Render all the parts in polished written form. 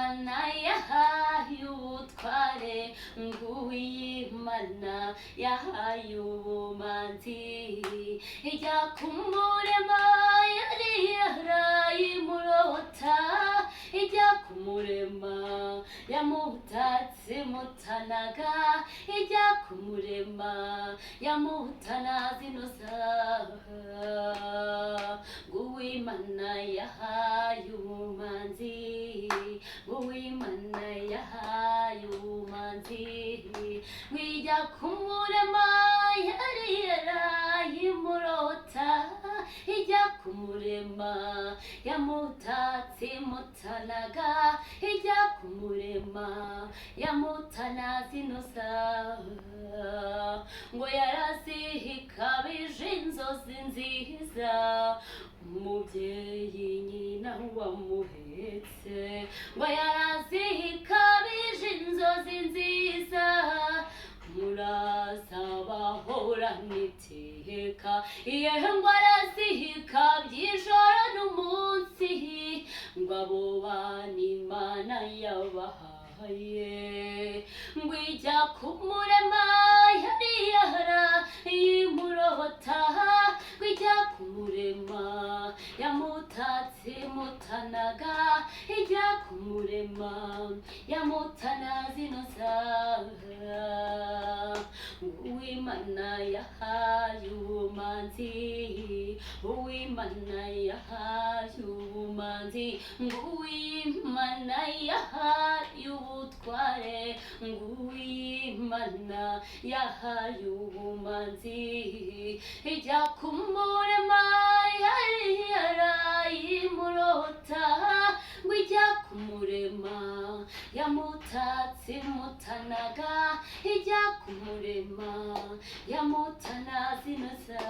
Imana yahaye ubutware, Imana yahaye ubumanzi, ijya kumurema yari yarayimurota, ijya kumurema yamutatse mutanaga, ijya kumurema yamutana zinoza, Uwimana yahaye ubumanzi, Uwimana yahaye ubumanzi, wijya kumurema yari yarayimurota, ijya kumurema yamutatse mutanaga, ijya kumurema yamutana zinoza, ngo yarazihikabije inzozi nziza, umubyeyi nyina wamuhetse, ngo yarazihikabije inzozi nziza, muraza bahorana iteka, yewe ngo arazihikabye ijoro n'umunsi, ngo abo bana Imana yabahaye, ngo ijya kumurema yari yarayimurota, ngo ijya kumurema yamutatse mutanaga, ijya kumurema yamutana zinoza, Uwimana yahaye ubumanzi, Uwimana yahaye ubumanzi, Uwimana yahaye ubutware, Uwimana yahaye ubumanzi, ijya kumurema yari yarayimurota, ngo ijya kumurema yamutatse mutanaga, ijya kumurema yamutana zinoza,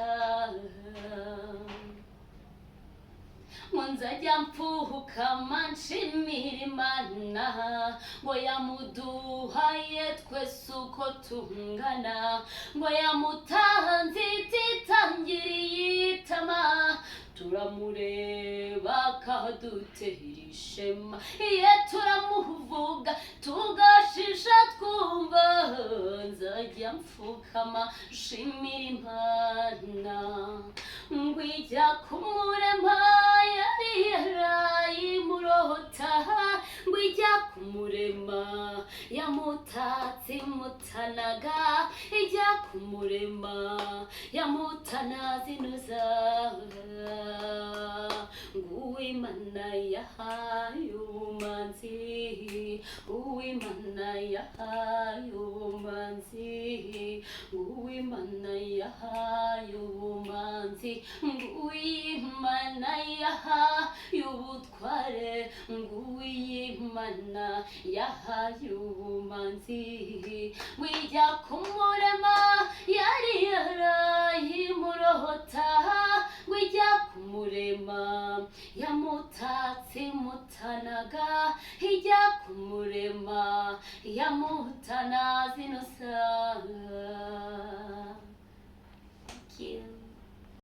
ngo nzajya mfuhukama nshimira Imana, ngo yamuduhaye twese uko tungana, ngo yamutanze ititangiriye itama, turamureba akadutera ishema, iyo turamuvuga tugashisha twumva, nzajya mfukama nshimira Imana, ngo ijya kumurema yari yarayimurota, ngo ijya kumurema yamutatse mutanaga, ijya kumurema yamutana zinoza, Uwimana yahaye ubumanzi, Uwimana yahaye ubumanzi, Uwimana yahaye ubumanzi, Uwimana yahaye ubutware, Uwimana yahaye ubumanzi, wijya kumurema yari yarayimurota, wijya kumurema yamutatse mutanaga, ijya kumurema yamutana zinoza. Thank you.